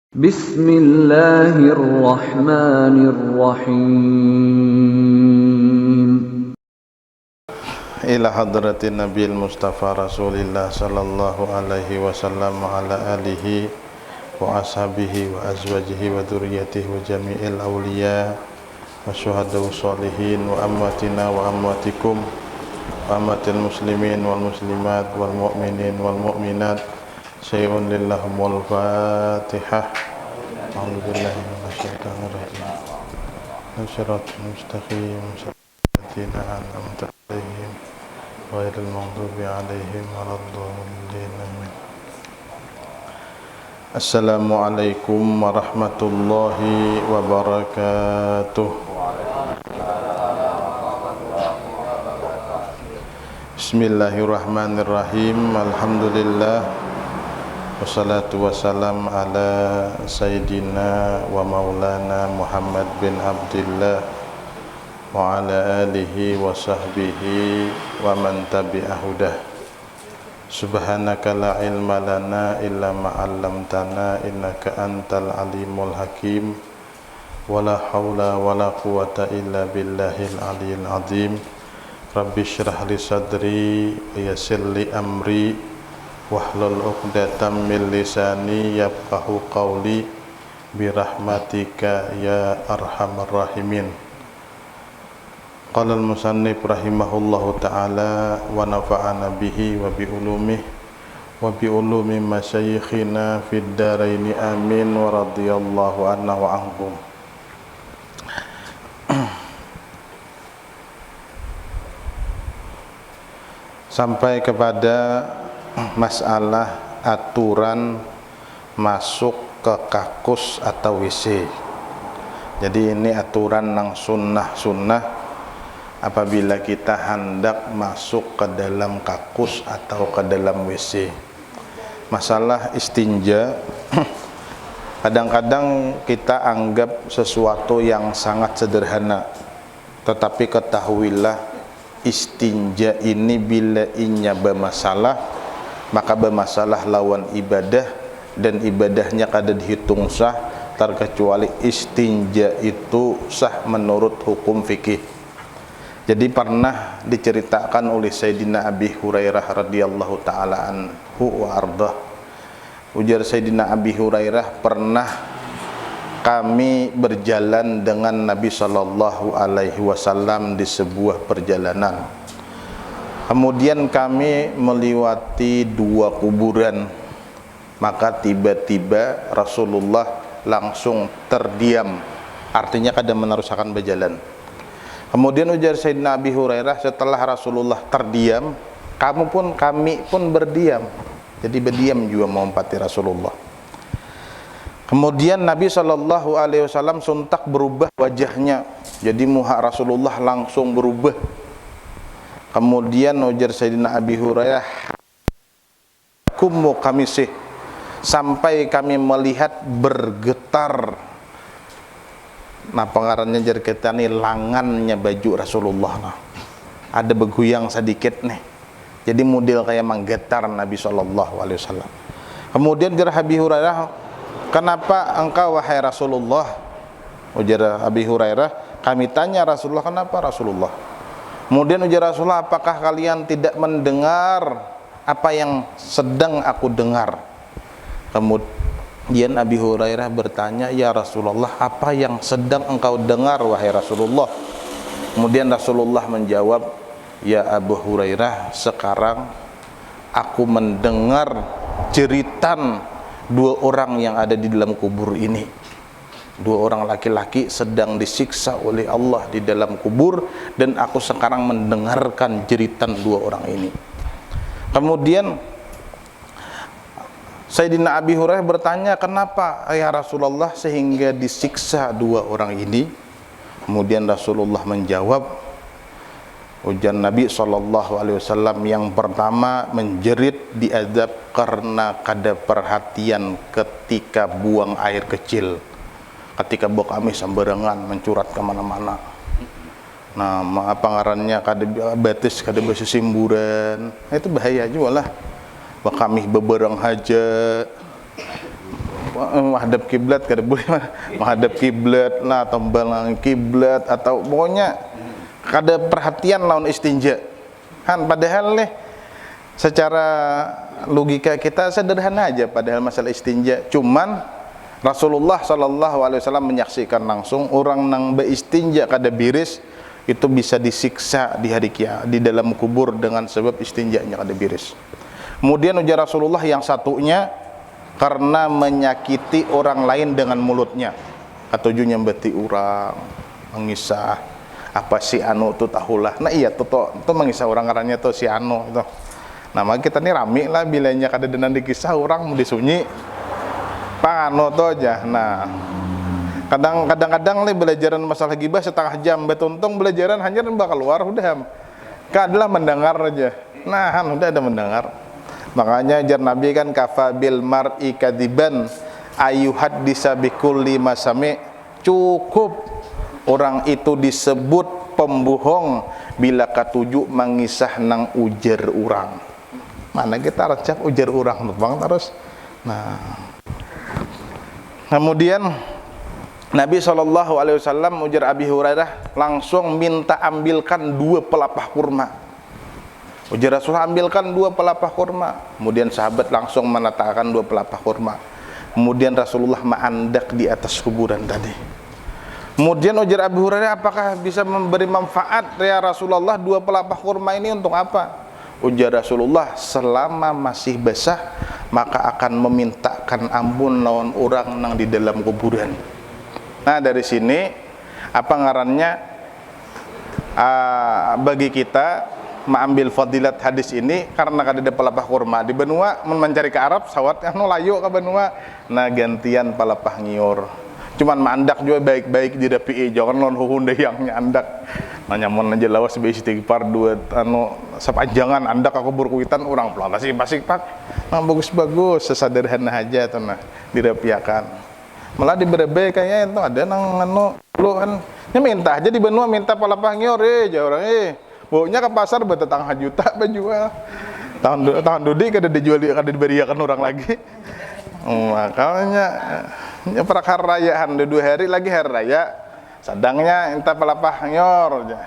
Bismillahirrahmanirrahim. Ila hadratin Nabil Mustafa Rasulillah sallallahu alaihi wasallam wa ala alihi wa ashabihi wa azwajihi wa dzurriyyatihi wa jami'il awliya wa syuhada sholihin wa amwatina wa amwatikum wa amwatil muslimin wal muslimat wal mu'minin wal mu'minat syai'un lillahumul fatihah. A'udzu billahi minasy syaithanir rajim. Shiratal mustaqim shiratal an'amta 'alaihim ghairil maghdubi 'alaihim waladdallin. Amin. Assalamualaikum warahmatullahi wabarakatuh. Bismillahirrahmanirrahim. Alhamdulillah wassalatu wassalam ala sayyidina wa maulana Muhammad bin Abdillah wa ala alihi wa sahbihi wa man tabi'ahudah. Subhanaka la ilma lana illa ma 'allamtana innaka antal alimul hakim. Wala haula wala quwata illa billahil aliyil azim. Rabbi shrah li sadri wa yassir li amri wahlul 'uqdatam min lisani yafqahu qawli birahmatika ya arhamar rahimin. Qala al-musannif rahimahullahu ta'ala wa nafa'ana bihi wa bi ulumihi wa bi ulumi masyayikhina fid dharaini amin wa radhiyallahu anna wa anhum. Sampai kepada masalah aturan masuk ke kakus atau WC. Jadi ini aturan yang sunnah apabila kita hendak masuk ke dalam kakus atau ke dalam WC. Masalah istinja kadang-kadang kita anggap sesuatu yang sangat sederhana, tetapi ketahuilah istinja ini bila inya bermasalah, maka bermasalah lawan ibadah, dan ibadahnya kada dihitung sah, terkecuali istinja itu sah menurut hukum fikih. Jadi pernah diceritakan oleh Sayyidina Abi Hurairah radhiyallahu ta'ala anhu wa ardah. Ujar Sayyidina Abi Hurairah, pernah kami berjalan dengan Nabi sallallahu alaihi wasallam di sebuah perjalanan. Kemudian kami melewati dua kuburan. Maka tiba-tiba Rasulullah langsung terdiam. Artinya kada meneruskan berjalan. Kemudian ujar Sayyidina Abi Hurairah, setelah Rasulullah terdiam, kami pun berdiam. Jadi berdiam juga menghormati Rasulullah. Kemudian Nabi sallallahu alaihi wasallam sontak berubah wajahnya. Jadi muka Rasulullah langsung berubah. Kemudian ujar Sayyidina Abi Hurairah, kummu kamisih, sampai kami melihat bergetar. Nah, pengarannya jar kita nih langannya baju Rasulullah. Nah, ada bergoyang sedikit nih. Jadi model kayak menggetar Nabi sallallahu alaihi wasallam. Kemudian jar Abi Hurairah, kenapa engkau wahai Rasulullah? Ujar Abi Hurairah, kami tanya Rasulullah, kenapa Rasulullah? Kemudian ujar Rasulullah, apakah kalian tidak mendengar apa yang sedang aku dengar? Kemudian Abi Hurairah bertanya, ya Rasulullah, apa yang sedang engkau dengar wahai Rasulullah? Kemudian Rasulullah menjawab, ya Abu Hurairah, sekarang aku mendengar jeritan dua orang yang ada di dalam kubur ini. Dua orang laki-laki sedang disiksa oleh Allah di dalam kubur, dan aku sekarang mendengarkan jeritan dua orang ini. Kemudian Sayyidina Abi Hurairah bertanya, kenapa ya Rasulullah sehingga disiksa dua orang ini? Kemudian Rasulullah menjawab, ujar Nabi SAW, yang pertama menjerit diazab karena kada perhatian ketika buang air kecil, ketika buang kami sembarangan mencurat kemana-mana. Nah, apa ngarannya kada batis, kada bersesimburan, itu bahaya juga lah. Kami beberang haja menghadap kiblat kada boleh menghadap kiblat lah, tombal kiblat, atau pokoknya kada perhatian lawan istinja kan. Padahal nih secara logika kita sederhana aja padahal masalah istinja, cuman Rasulullah SAW menyaksikan langsung orang nang beistinja kada biris itu bisa disiksa di hari kiamat di dalam kubur dengan sebab istinjanya kada biris. Kemudian ujar Rasulullah yang satunya karena menyakiti orang lain dengan mulutnya, atau nyambati orang, mengisah apa si anu tu tahulah. Nah iya tu mengisah orang ngarannya tu si anu itu. Nama kita nih rame lah bilanya kada denan dikisah orang mau disunyi pangano tu aja. Nah kadang-kadang nih belajaran masalah gibah setengah jam, betuntung belajaran hanya bakal keluar udah kadalah mendengar aja. Nah kan udah ada mendengar. Makanya jar Nabi kan kafa bil mar'i kadiban ayuhaddisa bikulli masami, cukup orang itu disebut pembohong bila katuju mengisah nang ujar orang. Mana kita recap ujar orang bang terus. Nah kemudian Nabi SAW ujar Abi Hurairah langsung minta ambilkan 2 pelapah kurma. Ujar Rasulullah ambilkan 2 pelapah kurma. Kemudian sahabat langsung menatakan 2 pelapah kurma. Kemudian Rasulullah menandak di atas kuburan tadi. Kemudian ujar Abu Hurairah, apakah bisa memberi manfaat ya Rasulullah 2 pelapah kurma ini untuk apa? Ujar Rasulullah, selama masih basah maka akan memintakan ampun lawan orang nang di dalam kuburan. Nah dari sini apa ngarannya bagi kita mengambil fadilat hadis ini karena kada pelapah kurma di benua mencari ke Arab sawat anu layu ke benua, nah gantian pelapah ngior. Cuman mandak juga baik-baik di DPI, jangan non huhun deh yang nyandak. Nanya mon aja lawas be istighfar 2 anu sepanjangan andak aku berkuitan orang pelantasi pasik pak. Nah bagus-bagus sesederhana aja tuh nah dirapiakan. Malah di berebe kayaknya itu ada nang anu lu kan nya minta aja di benua minta pelapah ngior orang baunya ke pasar bertetangga juta jual. Tahun dudi kada dijual kada diberiakan orang lagi. Makanya nya prakar rayaan 2 hari lagi hari raya. Sadangnya entah pelapah nyor aja.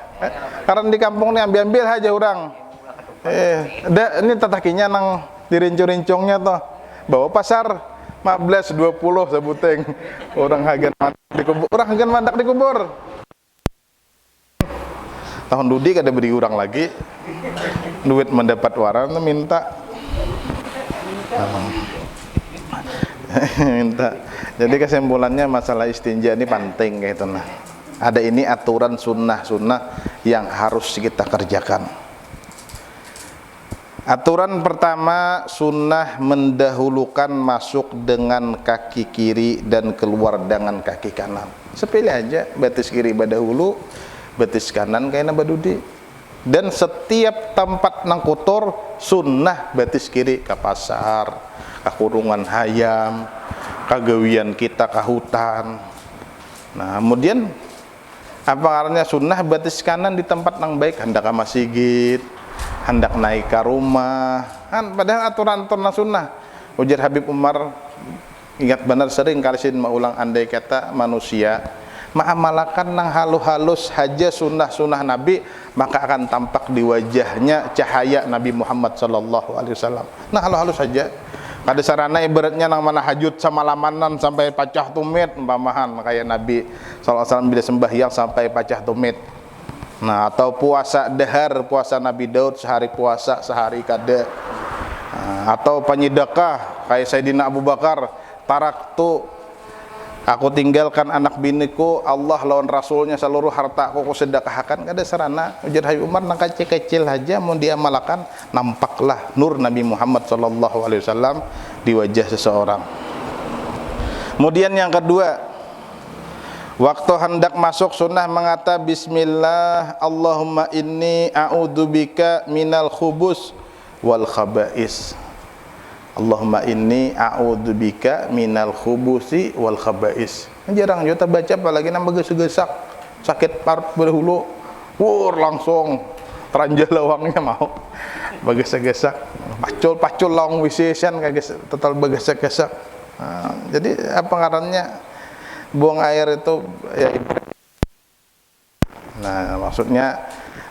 Karena di kampung nih ambil aja orang. Ini tatakinya nang dirincung-rincungnya tuh. Bawa pasar 15 20 sebuteng. Orang hagan mandak di kubur. Tahun dudi kada beri orang lagi duit mendapat waran minta minta. Jadi kesimpulannya masalah istinja ini penting kayak itu nah. Ada ini aturan sunnah yang harus kita kerjakan. Aturan pertama, sunnah mendahulukan masuk dengan kaki kiri dan keluar dengan kaki kanan. Sepele aja, betis kiri badahulu, betis kanan kayaknya badudi. Dan setiap tempat nang kotor sunnah betis kiri ke pasar, ke kurungan hayam, kagawian kita ke hutan. Nah kemudian apa karena sunnah betis kanan di tempat nang baik, hendak ke masjid, hendak naik ke rumah kan, padahal aturan-aturan sunnah. Ujar Habib Umar, ingat benar sering kali sin maulang andai kata manusia mengamalkan nang halus-halus haja sunnah-sunnah Nabi, maka akan tampak di wajahnya cahaya Nabi Muhammad SAW. Nah halus-halus saja. Kada sarana ibaratnya nang mana hajut sama lamanan sampai pacah tumit umpamahan kayak Nabi SAW bila sembahyang sampai pacah tumit. Nah atau puasa dahar, puasa Nabi Daud sehari puasa sehari kada. Nah, atau penyedekah kayak Sayyidina Abu Bakar, taraktu aku tinggalkan anak biniku, Allah lawan Rasulnya seluruh hartaku ku sedekahkan. Kada sarana. Ujar Habib Umar nang kecil-kecil aja mau diamalkan, nampaklah nur Nabi Muhammad SAW di wajah seseorang. Kemudian yang kedua, waktu hendak masuk sunnah mengata bismillah, Allahumma inni a'udzubika minal khubus wal khaba'is. Allahumma inni a'udzubika minal khubusi wal khaba'is. Jarang juga baca apalagi nambah gesak sakit parut berhulu langsung teranjal lawangnya mau bagesak-gesak pacul lawang wisisan kayak total bagesak-gesak. Jadi apa ngarannya buang air itu ya. Nah, maksudnya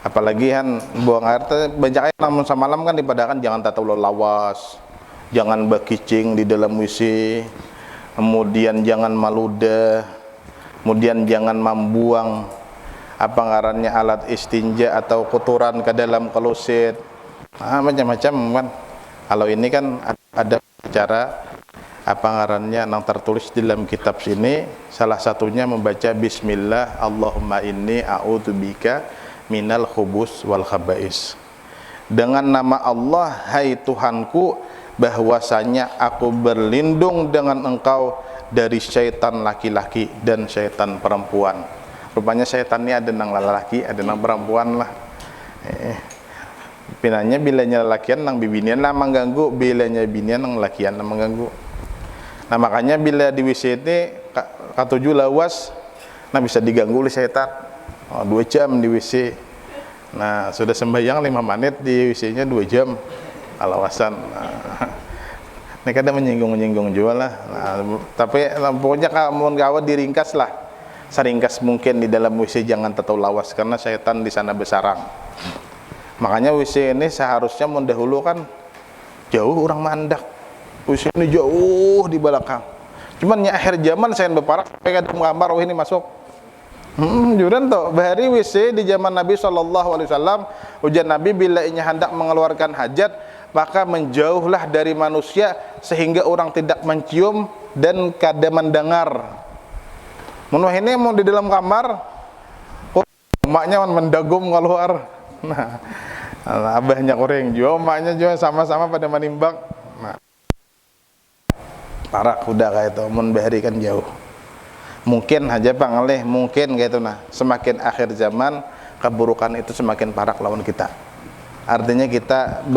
apalagi kan buang air teh banyak air namun samalam kan dipadakan jangan tataulah lawas, jangan bakicing di dalam WC, kemudian jangan maludah, kemudian jangan membuang apa ngarannya alat istinja atau kotoran ke dalam kloset. Macam-macam kan. Kalau ini kan ada cara apa ngarannya yang tertulis di dalam kitab sini, salah satunya membaca bismillah Allahumma inni a'udzubika minal khubus wal khaba'is. Dengan nama Allah, hai Tuhanku, bahwasanya aku berlindung dengan Engkau dari syaitan laki-laki dan syaitan perempuan. Rupanya syaitan ini ada nang laki, ada nang perempuan lah. Pinanya bilanya lakian nang bibinian lah mengganggu, bilanya binian nang lakian lah mengganggu. Nah makanya bila di WC ini katuju lawas, nah bisa diganggu oleh syaitan. 2 jam di WC. Nah sudah sembahyang 5 menit di WC-nya 2 jam alawasan. Ini kadang menyinggung juga lah. Nah, tapi pokoknya kalau kawan diringkas lah, seringkas mungkin di dalam WC, jangan tetap lawas karena syaitan di sana besarang. Makanya WC ini seharusnya mendahulukan jauh orang mandak. WC ini jauh di belakang. Cuman ya akhir zaman saya berparak sampai ke kamar, oh ini masuk. Juran toh bahari WC di zaman Nabi SAW, ujian Nabi bila inya hendak mengeluarkan hajat, maka menjauhlah dari manusia sehingga orang tidak mencium dan kada mendengar. Menuh ini mau di dalam kamar, emaknya mendagum keluar. Nah, abahnya koreng juga, emaknya juga sama-sama pada menimbang. Nah, parah kuda kayak itu, mun bahari kan jauh. Mungkin aja pangalih, mungkin kayak itu. Nah, semakin akhir zaman keburukan itu semakin parah lawan kita. Artinya kita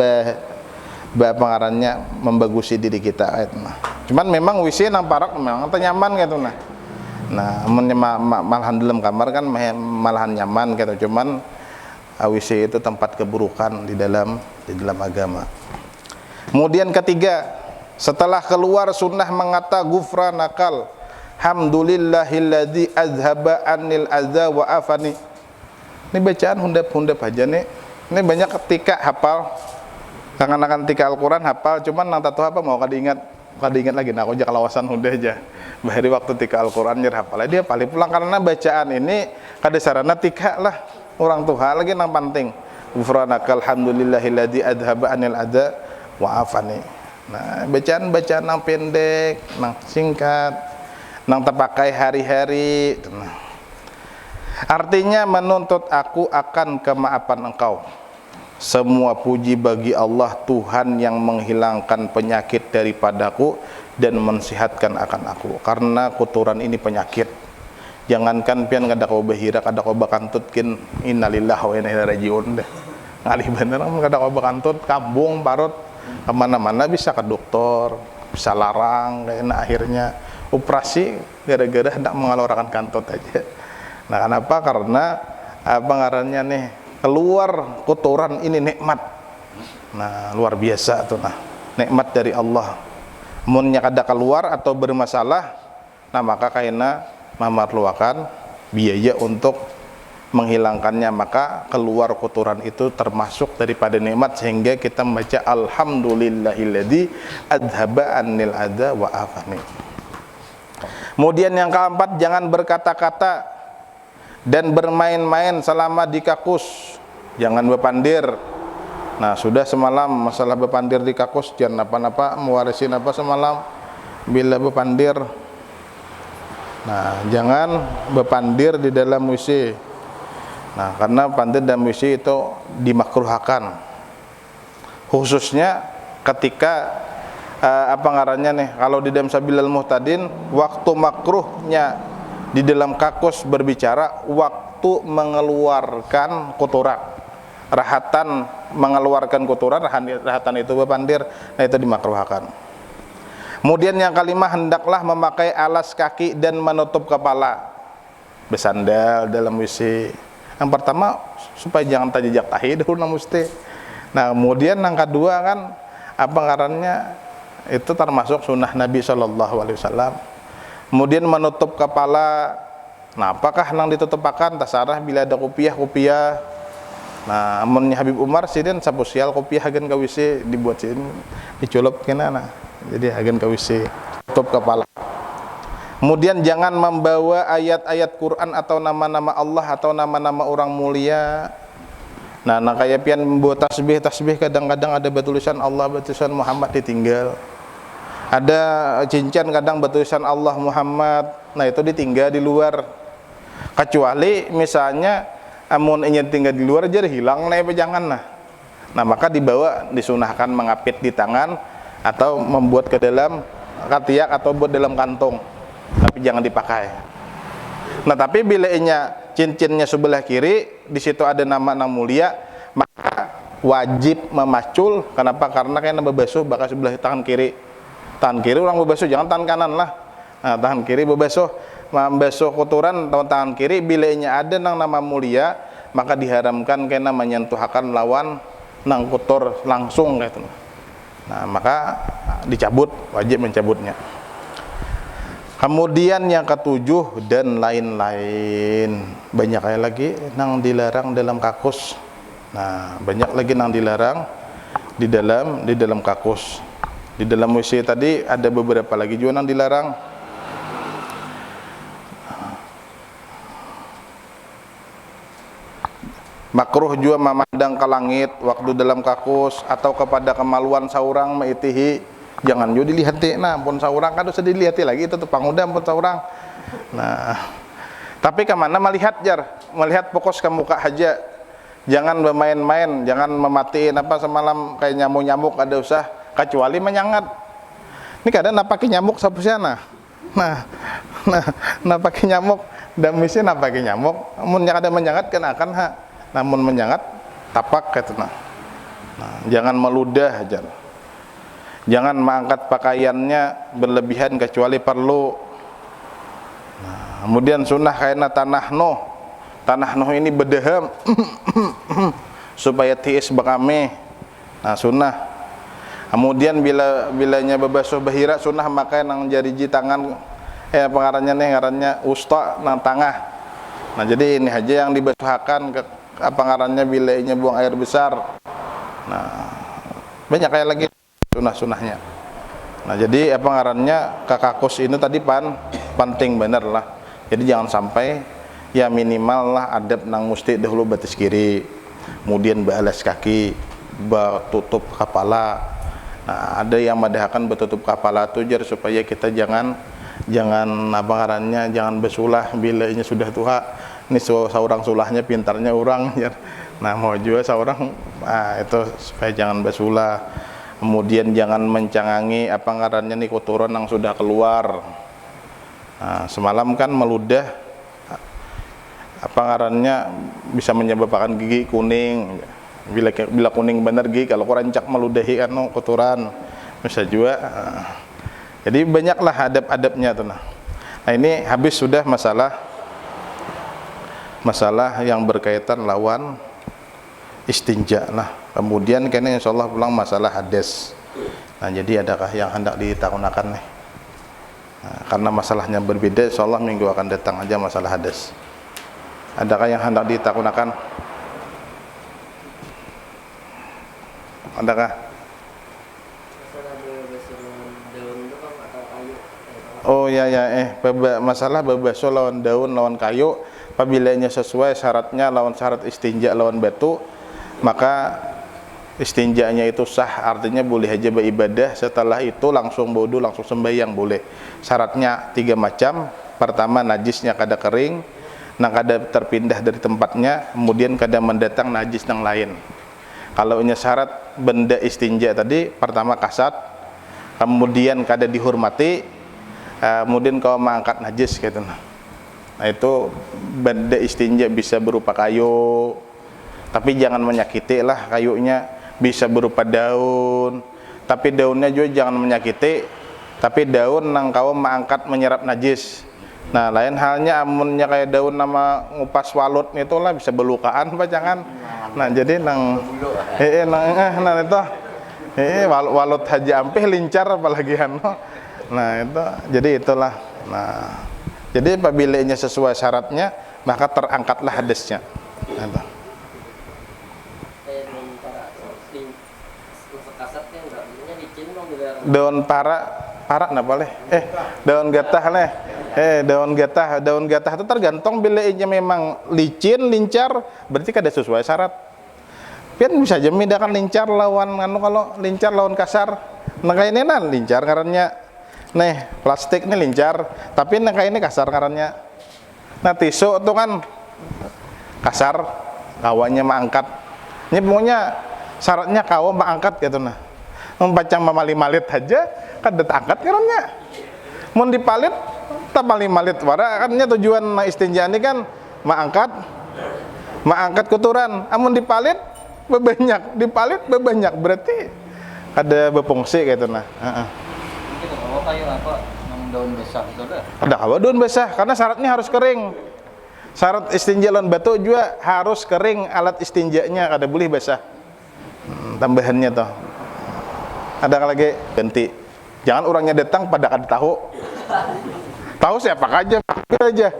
pengarannya membagusi diri kita kayak itu. Nah, cuman memang WC nang parah memang nyaman kayak itu. Nah, malahan dalam kamar kan malahan nyaman gitu. Cuman WC itu tempat keburukan di dalam agama. Kemudian ketiga, setelah keluar sunnah mengata gufranakal hamdulillahilladzi azhaba anil adza wa afani. Ini bacaan hundap-hundap aja nih. Ini banyak ketika hafal. Kangen-kangen ketika Al-Qur'an hafal, cuman nang tahu apa mau kada ingat lagi. Nah, aku aja kelawasan hunda aja. Bahari waktu tika Al-Qur'an nyer hafal. Dia paling pulang karena bacaan ini kada sarana tika lah. Orang Tuhan lagi nang penting. Ghufranakal hamdulillahilladzi adhaba anil adza wa afani. Nah, bacaan nang pendek, nang singkat, nang terpakai hari-hari. Nah, artinya menuntut aku akan kemaafan Engkau. Semua puji bagi Allah Tuhan yang menghilangkan penyakit daripadaku dan mensihatkan akan aku. Karena kotoran ini penyakit. Jangankan pian kada kau bahira, kada kau bakantutkin innalillahi wa inna ilaihi rajiun deh. Ngalih bener kada kau bakantut kambung parut kemana-mana bisa ke dokter, bisa larang kayaknya akhirnya operasi gara-gara hendak mengeluarkan kantut aja. Nah kenapa? Karena apa ngarannya nih, keluar kotoran ini nikmat. Nah luar biasa tuh, nah nikmat dari Allah. Munnya kada keluar atau bermasalah, nah maka kayaknya memerlukan biaya untuk menghilangkannya. Maka keluar kotoran itu termasuk daripada nikmat, sehingga kita membaca alhamdulillahilladzi adhaba anil adza wa afani. Kemudian yang keempat, jangan berkata-kata dan bermain-main selama di kakus. Jangan berpandir. Nah sudah semalam masalah berpandir di kakus, jangan apa-apa mewarisin apa semalam bila berpandir. Nah, jangan berpandir di dalam WC. Nah, karena pandir dalam WC itu dimakruhkan. Khususnya ketika apa ngarannya nih, kalau di dalam Sabilal Muhtadin, waktu makruhnya di dalam kakus berbicara waktu mengeluarkan kotoran. Rahatan mengeluarkan kotoran, rahatan itu berpandir, nah itu dimakruhkan. Kemudian yang kelima, hendaklah memakai alas kaki dan menutup kepala. Bersandal dalam WC. Yang pertama supaya jangan terjejak tahi dulu mesti. Nah kemudian yang kedua kan apa ngarannya itu termasuk sunnah Nabi Shallallahu Alaihi Wasallam. Kemudian menutup kepala, nah apakah nang ditutupakan tasarah bila ada kopiah. Nah amunnya Habib Umar sidin sapusial kopiah agen ka WC dibuat sin diculop kena, nah jadi agen ka WC tutup kepala. Kemudian jangan membawa ayat-ayat Quran atau nama-nama Allah atau nama-nama orang mulia. Nah kayak pian membuat tasbih kadang-kadang ada bertulisan Allah, bertulisan Muhammad ditinggal. Ada cincin kadang bertulisan Allah Muhammad, nah itu ditinggal di luar. Kecuali misalnya amun ingin tinggal di luar jadi hilang nih jangan nah. Nah maka dibawa, disunahkan mengapit di tangan atau membuat ke dalam katiak atau buat dalam kantong, tapi jangan dipakai. Nah tapi bila cincinnya sebelah kiri, di situ ada nama mulia, maka wajib memacul. Kenapa? Karena kayak nambah basuh bakal sebelah tangan kiri. Tangan kiri orang berbasuh, jangan tangan kanan lah. Nah, tangan kiri berbasuh, membasuh kotoran tangan kiri. Bila ada nang nama mulia, maka diharamkan kena menyentuhkan lawan nang kotor langsung kayak itu. Nah maka dicabut, wajib mencabutnya. Kemudian yang ketujuh dan lain-lain, banyak kayak lagi nang dilarang dalam kakus. Nah banyak lagi nang dilarang di dalam kakus. Di dalam WC tadi ada beberapa lagi juga yang dilarang. Makruh juga memandang ke langit waktu dalam kakus atau kepada kemaluan saurang maitihi. Jangan juga dilihat nah pun saurang kan usah dilihat lagi itu pangudam pun saurang. Nah, tapi kemana melihat melihat fokus ke muka aja. Jangan bermain-main, jangan mematiin semalam kayak nyamuk-nyamuk ada usah. Kecuali menyangat. Ini kadang napaki nyamuk sapusiana. Nah pakai nyamuk dan misi napaki nyamuk. Mun ada menyangat kan akan namun menyangat tapak gitu nah. Jangan meludah aja. Jangan mengangkat pakaiannya berlebihan kecuali perlu. Nah, kemudian sunnah kaina tanah noh ini bedeham supaya tiis bakame. Nah sunnah. Kemudian bilanya bebasuh bahira sunnah maka nang jariji tangan ngarannya usta nang tangah. Nah jadi ini aja yang dibasuhkan ke ngarannya bilanya buang air besar. Nah banyak kayak lagi sunnah-sunnahnya. Nah jadi ngarannya kakakus ini tadi penting bener lah. Jadi jangan sampai ya minimal lah adab nang musti dahulu batis kiri, kemudian balas kaki, tutup kepala. Nah, ada yang madahkan bertutup kepala tujar supaya kita jangan jangan besulah bila ini sudah tua. Ini seorang sulahnya pintarnya orang ya. Nah mau juga seorang itu supaya jangan besulah. Kemudian jangan mencangangi ngarannya nih kotoran yang sudah keluar. Nah, semalam kan meludah ngarannya bisa menyebabkan gigi kuning. Bila kuning bener gigi, kalau rancak meludahi kan kotoran bisa juga. Jadi banyaklah adab-adabnya tuh. Nah ini habis sudah masalah yang berkaitan lawan istinja lah. Kemudian kayaknya insyaallah pulang masalah hadas. Nah jadi adakah yang hendak ditakunakan nih? Nah, karena masalahnya berbeda, insyaallah minggu akan datang aja masalah hadas. Adakah yang hendak ditakunakan? Adakah? Oh ya masalah bebasuh lawan daun lawan kayu apabila sesuai syaratnya lawan syarat istinja lawan batu maka istinjanya itu sah, artinya boleh aja beribadah. Setelah itu langsung wudu langsung sembahyang boleh. Syaratnya 3 macam. Pertama najisnya kada kering, nang kada terpindah dari tempatnya, kemudian kada mendatang najis yang lain. Kalau ini syarat benda istinja tadi, pertama kasat, kemudian kada dihormati, kemudian kau mengangkat najis gitu. Nah itu benda istinja bisa berupa kayu, tapi jangan menyakiti lah kayunya. Bisa berupa daun, tapi daunnya juga jangan menyakiti. Tapi daun nang kau mengangkat menyerap najis. Nah lain halnya amunnya kayak daun nama ngupas walut itulah bisa belukaan apa jangan. Nah jadi nang itu Walut haji ampih lincar apalagi anu. Nah, itu jadi itulah. Nah, jadi apabila ini sesuai syaratnya, maka terangkatlah hadisnya. Nah, daun para nggak boleh. Daun getah nih. Daun getah itu tergantung bila ini memang licin, lincar, berarti kada sesuai syarat. Pian bisa aja membedakan lincar lawan anu, kalau lincar lawan kasar. Nah kayak ini lincar ngarannya. Nih, plastik ini lincar, tapi nah kayak ini kasar ngarannya. Nah, tisu itu kan kasar, kawannya mangkat. Ini pokoknya syaratnya kawa mangkat gitu nah. Membaca mamali-malit aja kan angkat ngarannya. Mun dipalit tak mali-malit wara kan tujuan istinja ini kan mangkat kotoran. Amun dipalit dipalit bebanyak berarti ada berfungsi gitu nah. Kayak apa daun besar itu dah. Ada apa daun basah karena syaratnya harus kering. Syarat istinja lawan batu juga harus kering, alat istinjanya kada boleh basah. Tambahannya toh. Ada lagi ganti. Jangan orangnya datang pada kada tahu. Tahu siapa aja, aja.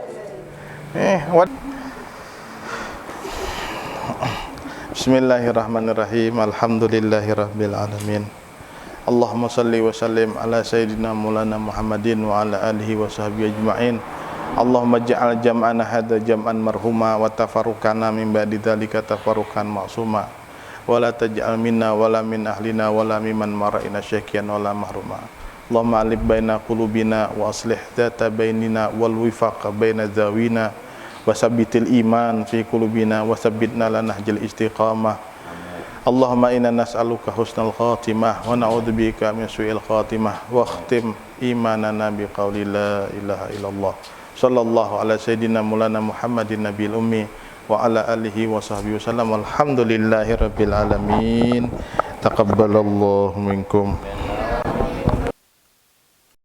Bismillahirrahmanirrahim. Alhamdulillahirabbil alamin. Allahumma salli wa sallim ala sayyidina maulana Muhammadin wa ala alihi wa sahbihi ajma'in. Allahumma ja'al jam'ana hadha jam'an marhuma wa tafarruqana min ba'di dzalika tafarruqan ma'suma wa la taj'al minna wa la min ahlina wa la mimman mara'ina syakiyan wa la mahruma. Allahumma alif baina qulubina wa aslih dzata bainina wal wifaq baina zawina wa sabbitil iman fi qulubina wa sabbitna lana nahjal istiqamah. Allahumma inna nas'aluka husnal khatimah wa na'udzubika min su'il khatimah wa khtim imanana bi qawli la ilaha illallah. Sallallahu ala sayyidina maulana Muhammadin nabiyil ummi wa ala alihi wa sahbihi wasallam. Alhamdulillahi rabbil alamin. Taqabbalallahu minkum.